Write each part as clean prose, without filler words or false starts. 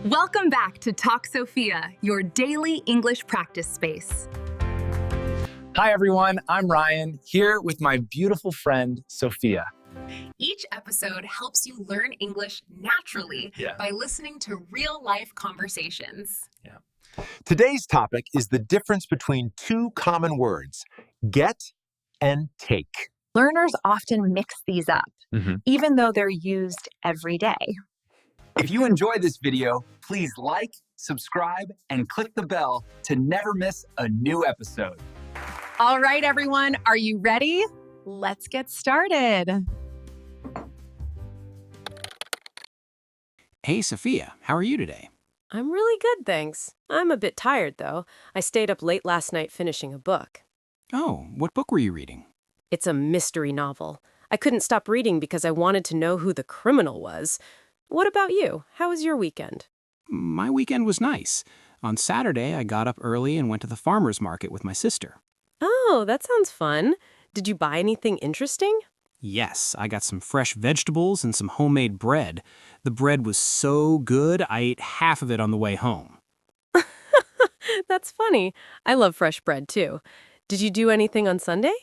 Welcome back to Talk Sophia, your daily English practice space. Hi, everyone. I'm Ryan, here with my beautiful friend, Sophia. Each episode helps you learn English naturally by listening to real-life conversations. Today's topic is the difference between two common words, get and take. Learners often mix these up, even though they're used every day. If you enjoy this video, please like, subscribe, and click the bell to never miss a new episode. All right, everyone, are you ready? Let's get started. Hey, Sophia, how are you today? I'm really good, thanks. I'm a bit tired, though. I stayed up late last night finishing a book. Oh, what book were you reading? It's a mystery novel. I couldn't stop reading because I wanted to know who the criminal was. What about you? How was your weekend? My weekend was nice. On Saturday, I got up early and went to the farmer's market with my sister. Oh, that sounds fun. Did you buy anything interesting? Yes, I got some fresh vegetables and some homemade bread. The bread was so good, I ate half of it on the way home. That's funny. I love fresh bread, too. Did you do anything on Sunday?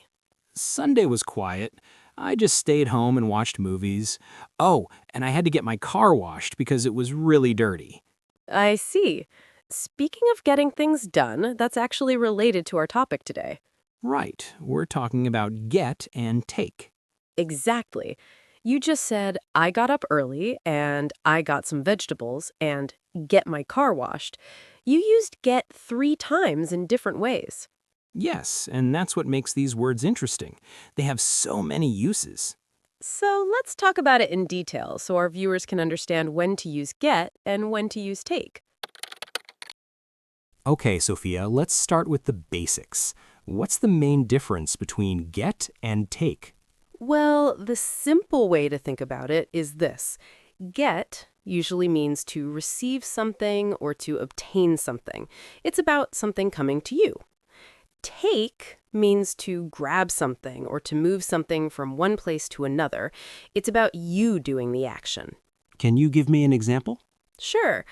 Sunday was quiet. I just stayed home and watched movies. Oh, and I had to get my car washed because it was really dirty. I see. Speaking of getting things done, that's actually related to our topic today. Right, we're talking about get and take. Exactly. You just said, I got up early, and I got some vegetables, and get my car washed. You used get 3 times in different ways. Yes, and that's what makes these words interesting. They have so many uses. So let's talk about it in detail so our viewers can understand when to use get and when to use take. Okay, Sophia, let's start with the basics. What's the main difference between get and take? Well, the simple way to think about it is this. Get usually means to receive something or to obtain something. It's about something coming to you. Take means to grab something or to move something from one place to another. It's about you doing the action. Can you give me an example? Sure.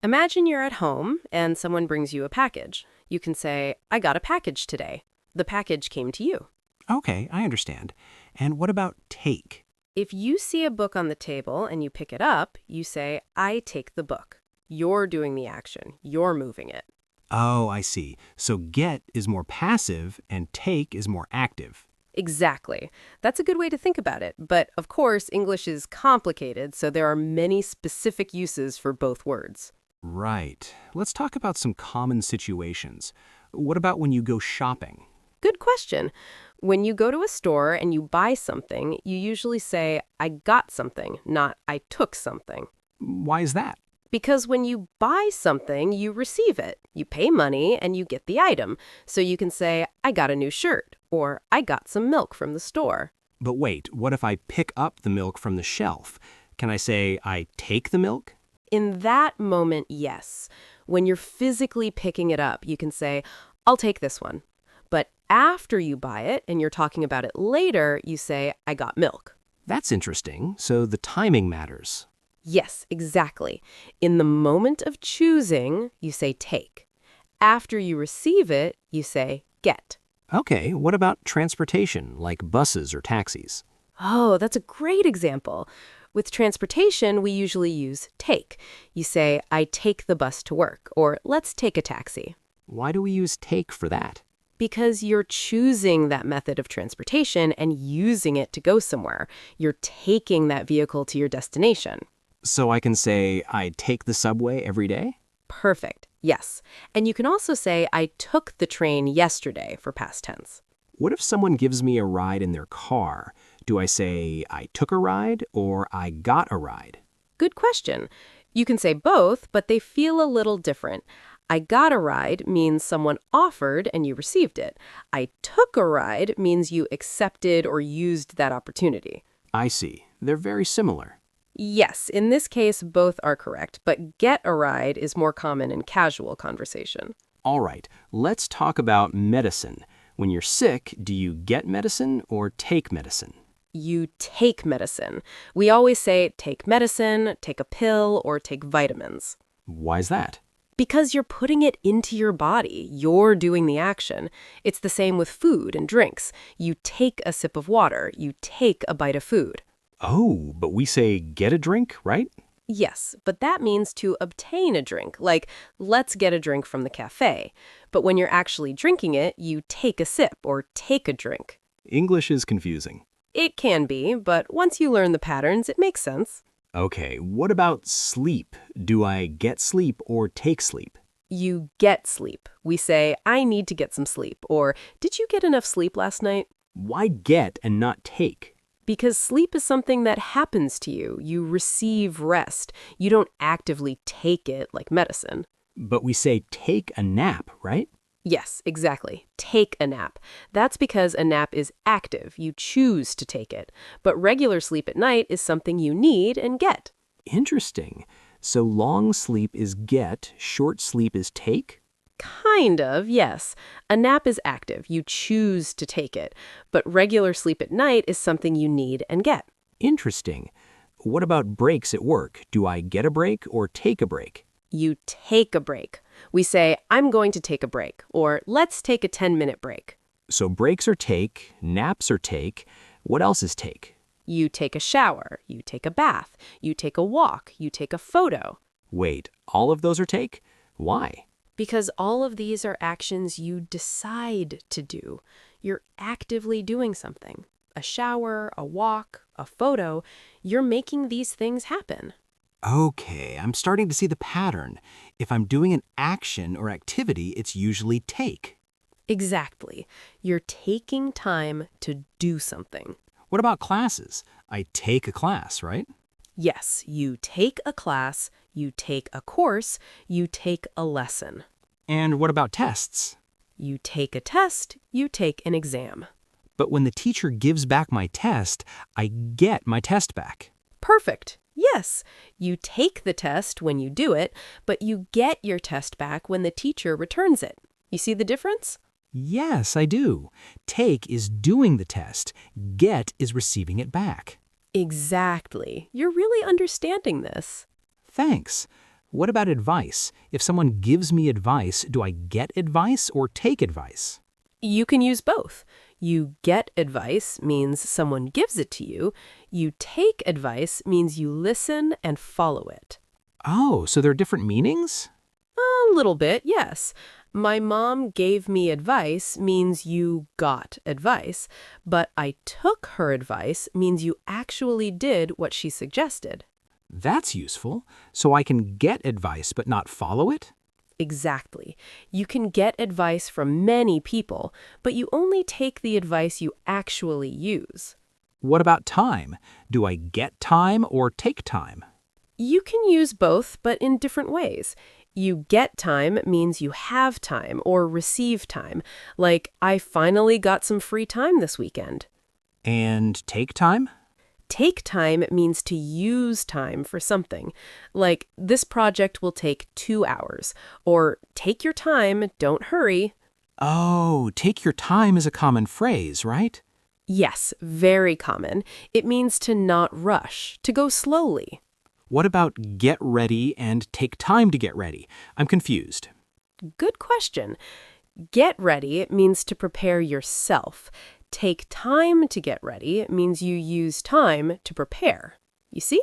Imagine you're at home and someone brings you a package. You can say, I got a package today. The package came to you. Okay, I understand. And what about take? If you see a book on the table and you pick it up, you say, I take the book. You're doing the action. You're moving it. Oh, I see. So get is more passive and take is more active. Exactly. That's a good way to think about it. But of course, English is complicated, so there are many specific uses for both words. Right. Let's talk about some common situations. What about when you go shopping? Good question. When you go to a store and you buy something, you usually say, I got something, not I took something. Why is that? Because when you buy something, you receive it. You pay money and you get the item. So you can say, I got a new shirt, or I got some milk from the store. But wait, what if I pick up the milk from the shelf? Can I say I take the milk? In that moment, yes. When you're physically picking it up, you can say, I'll take this one. But after you buy it and you're talking about it later, you say, I got milk. That's interesting. So the timing matters. Yes, exactly. In the moment of choosing, you say take. After you receive it, you say get. Okay, what about transportation, like buses or taxis? Oh, that's a great example. With transportation, we usually use take. You say, I take the bus to work, or let's take a taxi. Why do we use take for that? Because you're choosing that method of transportation and using it to go somewhere. You're taking that vehicle to your destination. So I can say I take the subway every day? Perfect. Yes. And you can also say, I took the train yesterday for past tense. What if someone gives me a ride in their car? Do I say I took a ride or I got a ride? Good question. You can say both, but they feel a little different. I got a ride means someone offered and you received it. I took a ride means you accepted or used that opportunity. I see. They're very similar. Yes, in this case, both are correct, but get a ride is more common in casual conversation. All right, let's talk about medicine. When you're sick, do you get medicine or take medicine? You take medicine. We always say take medicine, take a pill, or take vitamins. Why's that? Because you're putting it into your body. You're doing the action. It's the same with food and drinks. You take a sip of water. You take a bite of food. Oh, but we say get a drink, right? Yes, but that means to obtain a drink, like let's get a drink from the cafe. But when you're actually drinking it, you take a sip or take a drink. English is confusing. It can be, but once you learn the patterns, it makes sense. Okay, what about sleep? Do I get sleep or take sleep? You get sleep. We say, I need to get some sleep, or did you get enough sleep last night? Why get and not take? Because sleep is something that happens to you. You receive rest. You don't actively take it like medicine. But we say take a nap, right? Yes, exactly. Take a nap. That's because a nap is active. You choose to take it. But regular sleep at night is something you need and get. Interesting. So long sleep is get, short sleep is take? Kind of, yes. A nap is active. You choose to take it. But regular sleep at night is something you need and get. Interesting. What about breaks at work? Do I get a break or take a break? You take a break. We say, I'm going to take a break, or let's take a 10-minute break. So breaks are take, naps are take. What else is take? You take a shower, you take a bath, you take a walk, you take a photo. Wait, all of those are take? Why? Because all of these are actions you decide to do. You're actively doing something. A shower, a walk, a photo. You're making these things happen. Okay, I'm starting to see the pattern. If I'm doing an action or activity, it's usually take. Exactly. You're taking time to do something. What about classes? I take a class, right? Yes, you take a class, you take a course, you take a lesson. And what about tests? You take a test, you take an exam. But when the teacher gives back my test, I get my test back. Perfect. Yes, you take the test when you do it, but you get your test back when the teacher returns it. You see the difference? Yes, I do. Take is doing the test. Get is receiving it back. Exactly. You're really understanding this. Thanks. What about advice? If someone gives me advice, do I get advice or take advice? You can use both. You get advice means someone gives it to you. You take advice means you listen and follow it. Oh, so there are different meanings? A little bit, yes. My mom gave me advice means you got advice, but I took her advice means you actually did what she suggested. That's useful. So I can get advice but not follow it? Exactly. You can get advice from many people, but you only take the advice you actually use. What about time? Do I get time or take time? You can use both, but in different ways. You get time means you have time or receive time, like I finally got some free time this weekend. And take time? Take time means to use time for something, like this project will take 2 hours, or take your time, don't hurry. Oh, take your time is a common phrase, right? Yes, very common. It means to not rush, to go slowly. What about get ready and take time to get ready? I'm confused. Good question. Get ready means to prepare yourself. Take time to get ready means you use time to prepare. You see?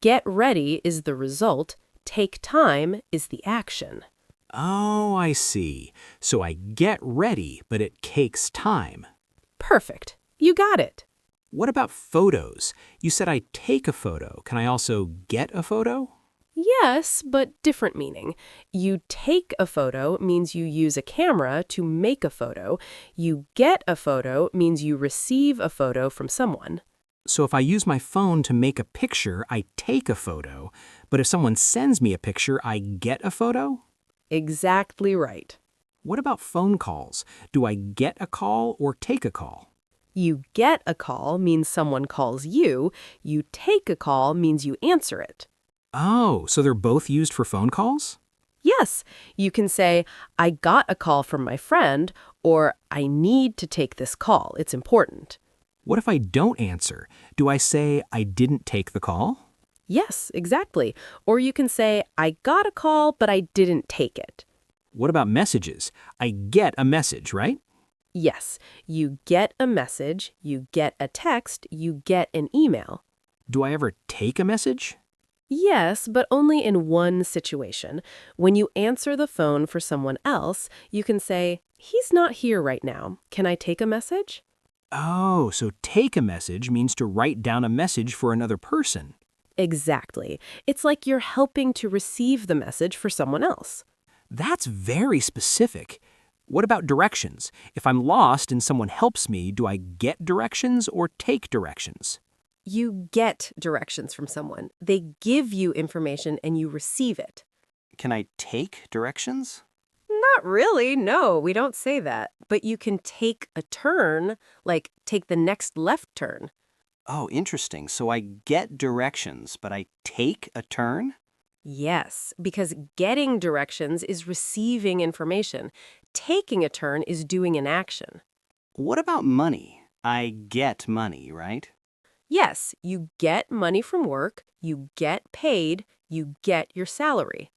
Get ready is the result. Take time is the action. Oh, I see. So I get ready, but it takes time. Perfect. You got it. What about photos? You said I take a photo. Can I also get a photo? Yes, but different meaning. You take a photo means you use a camera to make a photo. You get a photo means you receive a photo from someone. So if I use my phone to make a picture, I take a photo. But if someone sends me a picture, I get a photo? Exactly right. What about phone calls? Do I get a call or take a call? You get a call means someone calls you. You take a call means you answer it. Oh, so they're both used for phone calls? Yes, you can say, I got a call from my friend, or I need to take this call. It's important. What if I don't answer? Do I say I didn't take the call? Yes, exactly. Or you can say, I got a call, but I didn't take it. What about messages? I get a message, right? Yes, you get a message, you get a text, you get an email. Do I ever take a message? Yes, but only in one situation. When you answer the phone for someone else, you can say, he's not here right now. Can I take a message? Oh, so take a message means to write down a message for another person. Exactly. It's like you're helping to receive the message for someone else. That's very specific. What about directions? If I'm lost and someone helps me, do I get directions or take directions? You get directions from someone. They give you information and you receive it. Can I take directions? Not really, no, we don't say that. But you can take a turn, like take the next left turn. Oh, interesting. So I get directions, but I take a turn? Yes, because getting directions is receiving information. Taking a turn is doing an action. What about money? I get money, right? Yes, you get money from work, you get paid, you get your salary.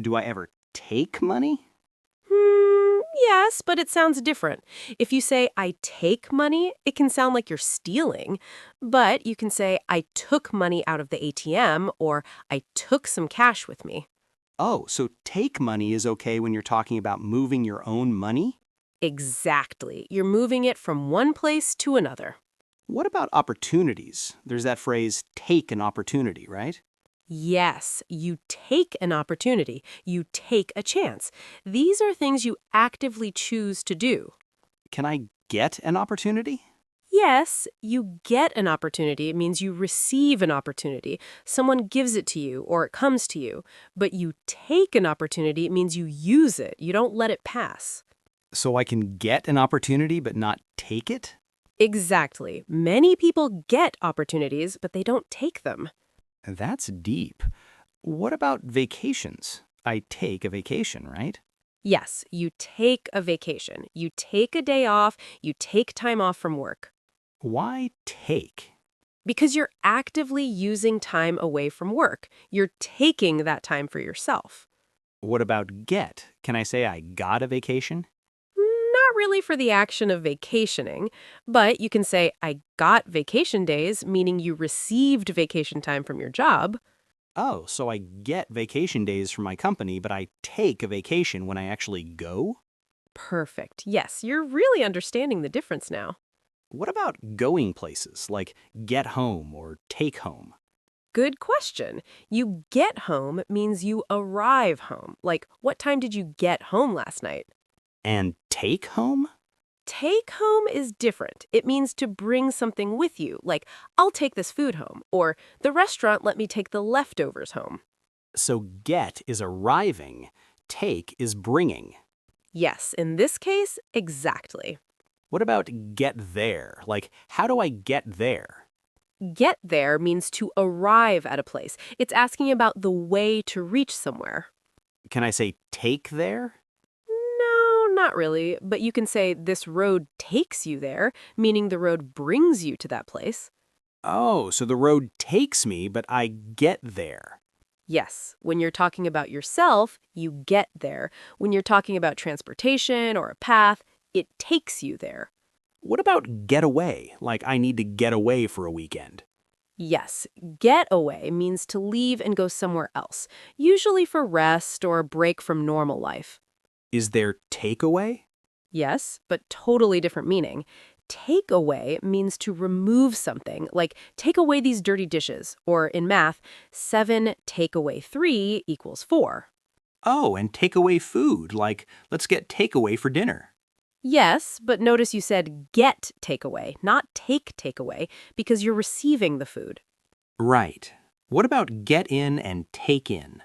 Do I ever take money? Yes, but it sounds different. If you say, I take money, it can sound like you're stealing. But you can say, I took money out of the ATM, or I took some cash with me. Oh, so take money is okay when you're talking about moving your own money? Exactly. You're moving it from one place to another. What about opportunities? There's that phrase, take an opportunity, right? Yes, you take an opportunity. You take a chance. These are things you actively choose to do. Can I get an opportunity? Yes, you get an opportunity. It means you receive an opportunity. Someone gives it to you or it comes to you. But you take an opportunity. It means you use it. You don't let it pass. So I can get an opportunity but not take it? Exactly. Many people get opportunities, but they don't take them. That's deep. What about vacations? I take a vacation, right? Yes, you take a vacation. You take a day off. You take time off from work. Why take? Because you're actively using time away from work. You're taking that time for yourself. What about get? Can I say I got a vacation? Not really for the action of vacationing, but you can say, I got vacation days, meaning you received vacation time from your job. Oh, so I get vacation days from my company, but I take a vacation when I actually go? Perfect. Yes, you're really understanding the difference now. What about going places, like get home or take home? Good question. You get home means you arrive home. Like, what time did you get home last night? And take home? Take home is different. It means to bring something with you, like, I'll take this food home, or the restaurant let me take the leftovers home. So get is arriving, take is bringing. Yes, in this case, exactly. What about get there? Like, how do I get there? Get there means to arrive at a place. It's asking about the way to reach somewhere. Can I say take there? No, not really, but you can say this road takes you there, meaning the road brings you to that place. Oh, so the road takes me, but I get there. Yes, when you're talking about yourself, you get there. When you're talking about transportation or a path, it takes you there. What about get away? Like I need to get away for a weekend. Yes, get away means to leave and go somewhere else, usually for rest or a break from normal life. Is there takeaway? Yes, but totally different meaning. Take away means to remove something, like take away these dirty dishes, or in math, 7 take away 3 equals 4. Oh, and take away food, like let's get takeaway for dinner. Yes, but notice you said get takeaway, not take takeaway, because you're receiving the food. Right. What about get in and take in?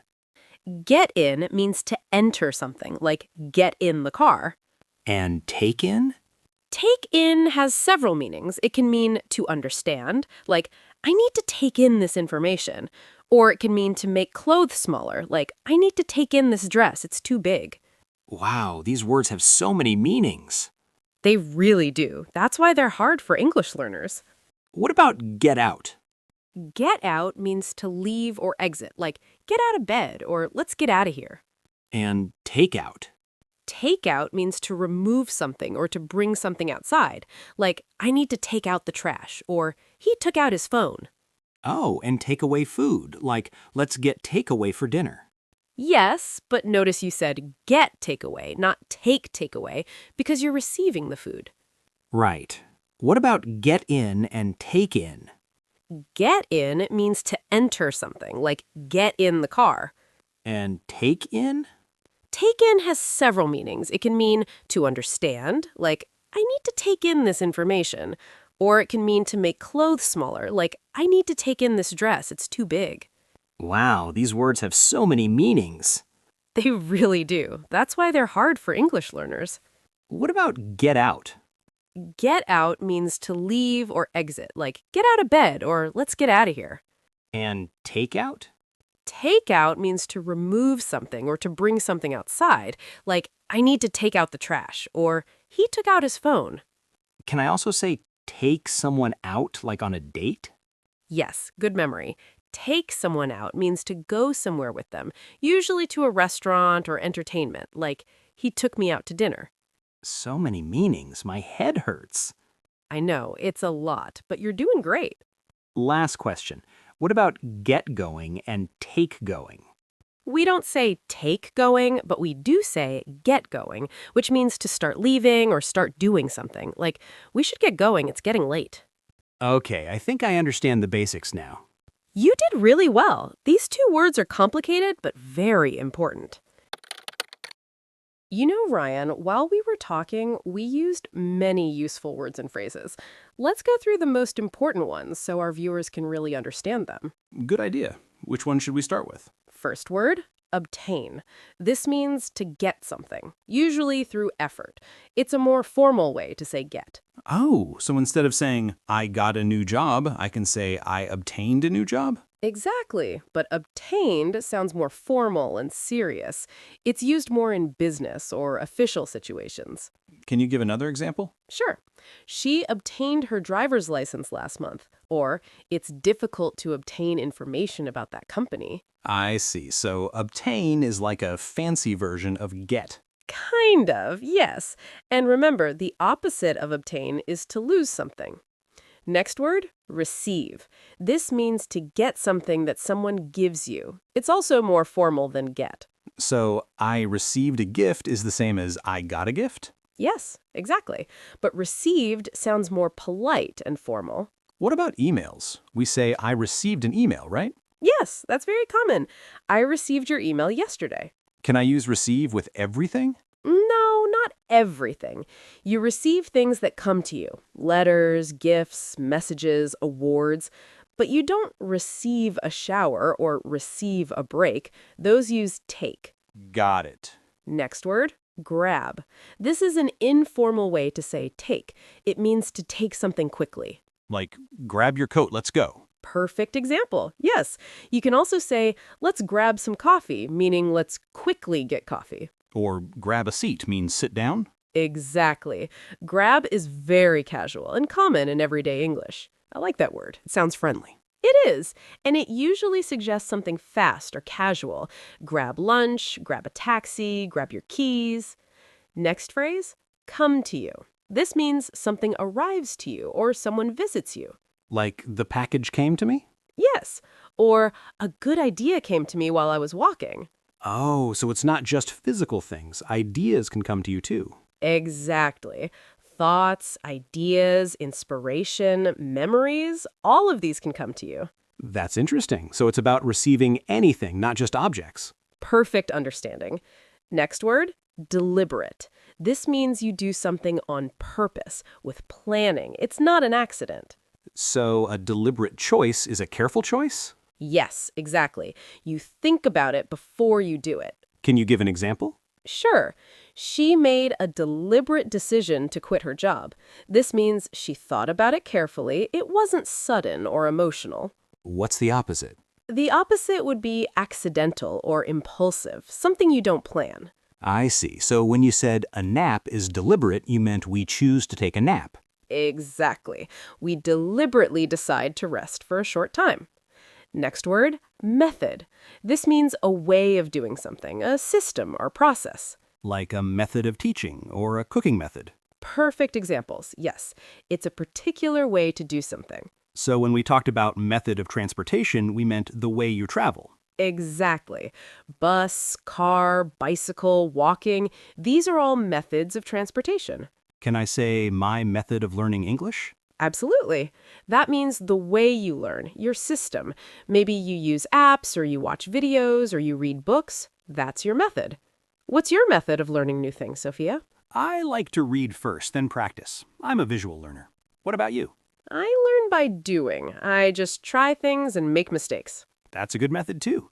Get in means to enter something, like get in the car. And take in? Take in has several meanings. It can mean to understand, like, I need to take in this information. Or it can mean to make clothes smaller, like, I need to take in this dress, it's too big. Wow, these words have so many meanings. They really do. That's why they're hard for English learners. What about get out? Get out means to leave or exit, like get out of bed or let's get out of here. And take out. Take out means to remove something or to bring something outside, like I need to take out the trash or he took out his phone. Oh, and take away food, like let's get takeaway for dinner. Yes, but notice you said get takeaway, not take takeaway, because you're receiving the food. Right. What about get in and take in? Get in means to enter something, like get in the car. And take in? Take in has several meanings. It can mean to understand, like I need to take in this information. Or it can mean to make clothes smaller, like I need to take in this dress, it's too big. Wow, these words have so many meanings. They really do. That's why they're hard for English learners. What about get out? Get out means to leave or exit, like get out of bed or let's get out of here. And take out? Take out means to remove something or to bring something outside, like I need to take out the trash or he took out his phone. Can I also say take someone out, like on a date? Yes, good memory. Take someone out means to go somewhere with them, usually to a restaurant or entertainment, like he took me out to dinner. So many meanings, my head hurts. I know, it's a lot, but you're doing great. Last question. What about get going and take going? We don't say take going, but we do say get going, which means to start leaving or start doing something. Like, we should get going, it's getting late. Okay, I think I understand the basics now. You did really well. These two words are complicated, but very important. You know, Ryan, while we were talking, we used many useful words and phrases. Let's go through the most important ones so our viewers can really understand them. Good idea. Which one should we start with? First word, obtain. This means to get something, usually through effort. It's a more formal way to say get. Oh, so instead of saying, I got a new job, I can say, I obtained a new job? Exactly, but obtained sounds more formal and serious. It's used more in business or official situations. Can you give another example? Sure. She obtained her driver's license last month. Or, it's difficult to obtain information about that company. I see. So obtain is like a fancy version of get. Kind of, yes. And remember, the opposite of obtain is to lose something. Next word, receive. This means to get something that someone gives you. It's also more formal than get. So I received a gift is the same as I got a gift? Yes, exactly. But received sounds more polite and formal. What about emails? We say I received an email, right? Yes, that's very common. I received your email yesterday. Can I use receive with everything? No, not everything. You receive things that come to you. Letters, gifts, messages, awards. But you don't receive a shower or receive a break. Those use take. Got it. Next word, grab. This is an informal way to say take. It means to take something quickly. Like, grab your coat, let's go. Perfect example. Yes. You can also say, let's grab some coffee, meaning let's quickly get coffee. Or grab a seat means sit down? Exactly. Grab is very casual and common in everyday English. I like that word. It sounds friendly. It is, and it usually suggests something fast or casual. Grab lunch, grab a taxi, grab your keys. Next phrase, come to you. This means something arrives to you or someone visits you. Like the package came to me? Yes, or a good idea came to me while I was walking. Oh, so it's not just physical things. Ideas can come to you too. Exactly. Thoughts, ideas, inspiration, memories, all of these can come to you. That's interesting. So it's about receiving anything, not just objects. Perfect understanding. Next word, deliberate. This means you do something on purpose, with planning. It's not an accident. So a deliberate choice is a careful choice? Yes, exactly. You think about it before you do it. Can you give an example? Sure. She made a deliberate decision to quit her job. This means she thought about it carefully. It wasn't sudden or emotional. What's the opposite? The opposite would be accidental or impulsive, something you don't plan. I see. So when you said a nap is deliberate, you meant we choose to take a nap. Exactly. We deliberately decide to rest for a short time. Next word, method. This means a way of doing something, a system or process. Like a method of teaching or a cooking method. Perfect examples, yes. It's a particular way to do something. So when we talked about method of transportation, we meant the way you travel. Exactly. Bus, car, bicycle, walking, these are all methods of transportation. Can I say my method of learning English? Absolutely. That means the way you learn, your system. Maybe you use apps or you watch videos or you read books. That's your method. What's your method of learning new things, Sophia? I like to read first, then practice. I'm a visual learner. What about you? I learn by doing. I just try things and make mistakes. That's a good method too.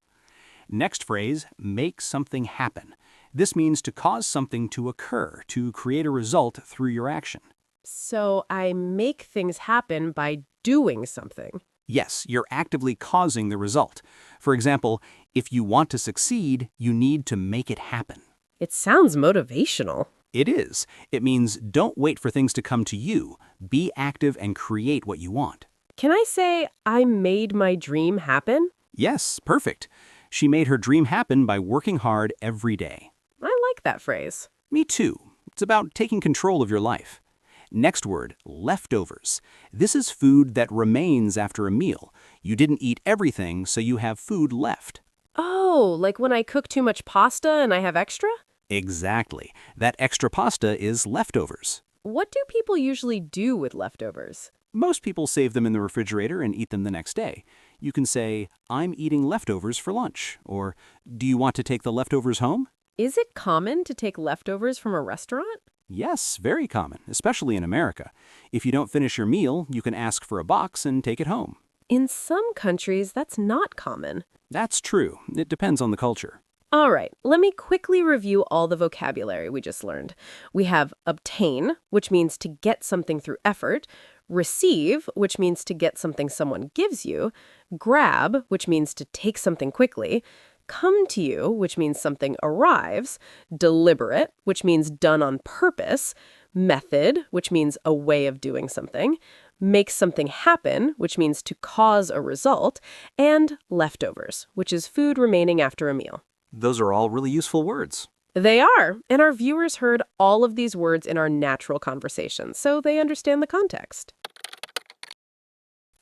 Next phrase, make something happen. This means to cause something to occur, to create a result through your action. So I make things happen by doing something. Yes, you're actively causing the result. For example, if you want to succeed, you need to make it happen. It sounds motivational. It is. It means don't wait for things to come to you. Be active and create what you want. Can I say I made my dream happen? Yes, perfect. She made her dream happen by working hard every day. I like that phrase. Me too. It's about taking control of your life. Next word, leftovers. This is food that remains after a meal. You didn't eat everything, so you have food left. Oh, like when I cook too much pasta and I have extra? Exactly. That extra pasta is leftovers. What do people usually do with leftovers? Most people save them in the refrigerator and eat them the next day. You can say, I'm eating leftovers for lunch, or do you want to take the leftovers home? Is it common to take leftovers from a restaurant? Yes, very common, especially in America. If you don't finish your meal, you can ask for a box and take it home. In some countries, that's not common. That's true. It depends on the culture. All right, let me quickly review all the vocabulary we just learned. We have obtain, which means to get something through effort, receive, which means to get something someone gives you, grab, which means to take something quickly, come to you, which means something arrives, deliberate, which means done on purpose, method, which means a way of doing something, make something happen, which means to cause a result, and leftovers, which is food remaining after a meal. Those are all really useful words. They are, and our viewers heard all of these words in our natural conversation, so they understand the context.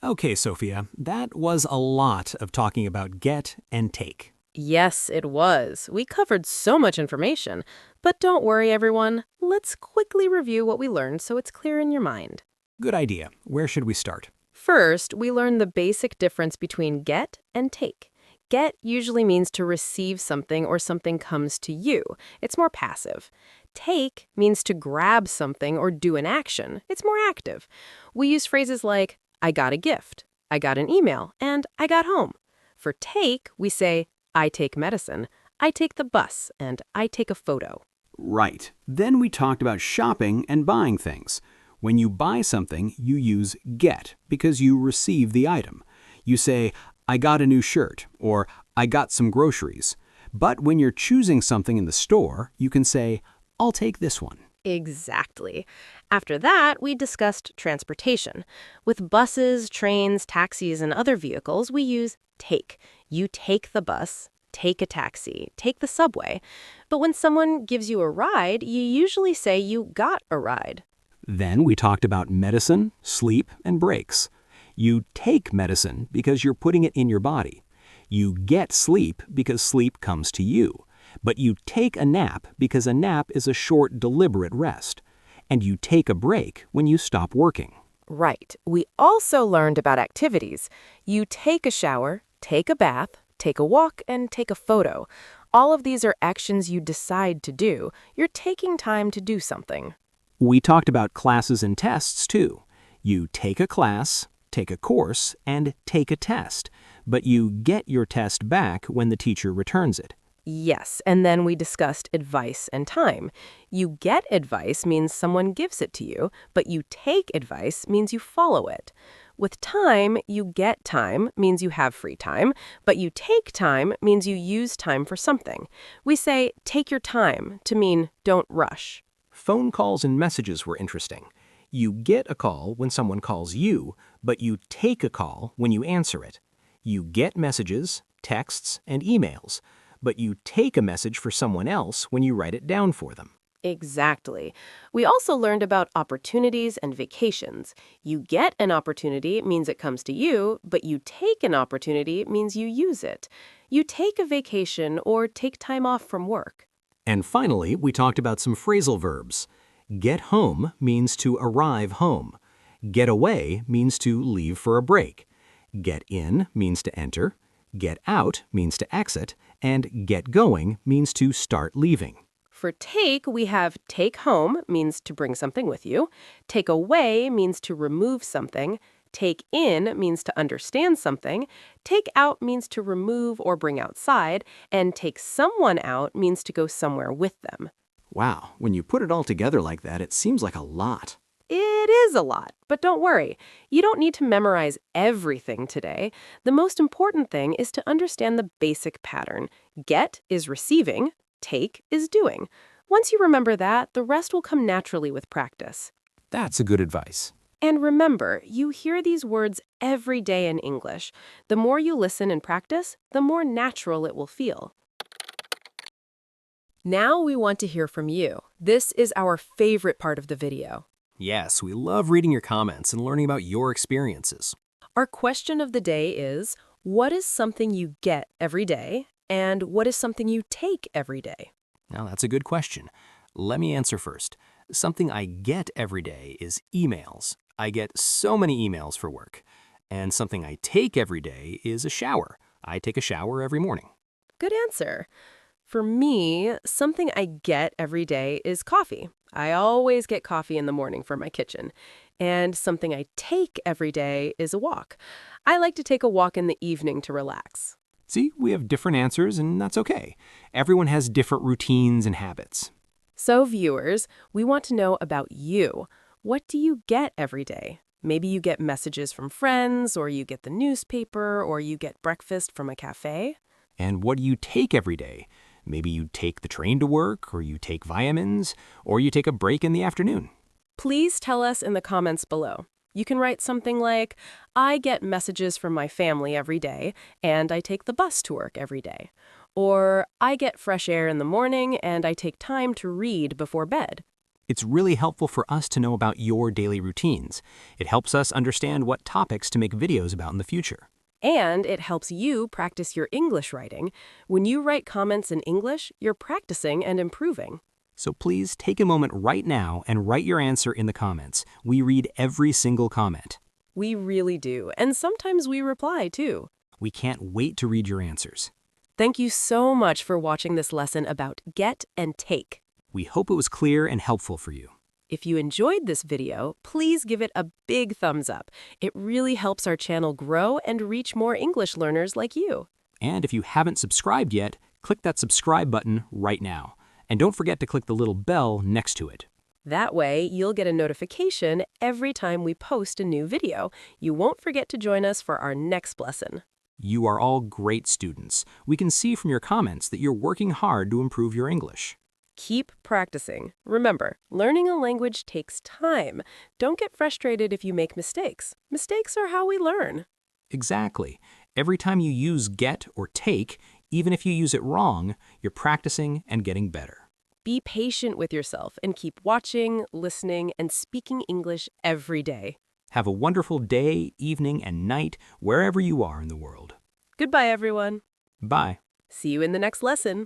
Okay, Sophia, that was a lot of talking about get and take. Yes, it was. We covered so much information. But don't worry, everyone. Let's quickly review what we learned so it's clear in your mind. Good idea. Where should we start? First, we learned the basic difference between get and take. Get usually means to receive something or something comes to you. It's more passive. Take means to grab something or do an action. It's more active. We use phrases like, I got a gift, I got an email, and I got home. For take, we say, I take medicine, I take the bus, and I take a photo. Right. Then we talked about shopping and buying things. When you buy something, you use get because you receive the item. You say, I got a new shirt, or I got some groceries. But when you're choosing something in the store, you can say, I'll take this one. Exactly. After that, we discussed transportation. With buses, trains, taxis, and other vehicles, we use take. You take the bus, take a taxi, take the subway. But when someone gives you a ride, you usually say you got a ride. Then we talked about medicine, sleep, and breaks. You take medicine because you're putting it in your body. You get sleep because sleep comes to you. But you take a nap because a nap is a short, deliberate rest. And you take a break when you stop working. Right. We also learned about activities. You take a shower, take a bath, take a walk, and take a photo. All of these are actions you decide to do. You're taking time to do something. We talked about classes and tests, too. You take a class, take a course, and take a test. But you get your test back when the teacher returns it. Yes, and then we discussed advice and time. You get advice means someone gives it to you, but you take advice means you follow it. With time, you get time means you have free time, but you take time means you use time for something. We say, take your time to mean don't rush. Phone calls and messages were interesting. You get a call when someone calls you, but you take a call when you answer it. You get messages, texts, and emails, but you take a message for someone else when you write it down for them. Exactly. We also learned about opportunities and vacations. You get an opportunity means it comes to you, but you take an opportunity means you use it. You take a vacation or take time off from work. And finally, we talked about some phrasal verbs. Get home means to arrive home. Get away means to leave for a break. Get in means to enter. Get out means to exit. And get going means to start leaving. For take, we have take home means to bring something with you. Take away means to remove something. Take in means to understand something. Take out means to remove or bring outside. And take someone out means to go somewhere with them. Wow, when you put it all together like that, it seems like a lot. It is a lot, but don't worry. You don't need to memorize everything today. The most important thing is to understand the basic pattern. Get is receiving. Take is doing. Once you remember that, the rest will come naturally with practice. That's a good advice. And remember, you hear these words every day in English. The more you listen and practice, the more natural it will feel. Now we want to hear from you. This is our favorite part of the video. Yes, we love reading your comments and learning about your experiences. Our question of the day is, what is something you get every day? And what is something you take every day? Now, that's a good question. Let me answer first. Something I get every day is emails. I get so many emails for work. And something I take every day is a shower. I take a shower every morning. Good answer. For me, something I get every day is coffee. I always get coffee in the morning for my kitchen. And something I take every day is a walk. I like to take a walk in the evening to relax. See, we have different answers, and that's okay. Everyone has different routines and habits. So, viewers, we want to know about you. What do you get every day? Maybe you get messages from friends, or you get the newspaper, or you get breakfast from a cafe. And what do you take every day? Maybe you take the train to work, or you take vitamins, or you take a break in the afternoon. Please tell us in the comments below. You can write something like, I get messages from my family every day, and I take the bus to work every day. Or, I get fresh air in the morning, and I take time to read before bed. It's really helpful for us to know about your daily routines. It helps us understand what topics to make videos about in the future. And it helps you practice your English writing. When you write comments in English, you're practicing and improving. So please take a moment right now and write your answer in the comments. We read every single comment. We really do, and sometimes we reply too. We can't wait to read your answers. Thank you so much for watching this lesson about get and take. We hope it was clear and helpful for you. If you enjoyed this video, please give it a big thumbs up. It really helps our channel grow and reach more English learners like you. And if you haven't subscribed yet, click that subscribe button right now. And don't forget to click the little bell next to it. That way, you'll get a notification every time we post a new video. You won't forget to join us for our next lesson. You are all great students. We can see from your comments that you're working hard to improve your English. Keep practicing. Remember, learning a language takes time. Don't get frustrated if you make mistakes. Mistakes are how we learn. Exactly. Every time you use get or take, even if you use it wrong, you're practicing and getting better. Be patient with yourself and keep watching, listening, and speaking English every day. Have a wonderful day, evening, and night wherever you are in the world. Goodbye, everyone. Bye. See you in the next lesson.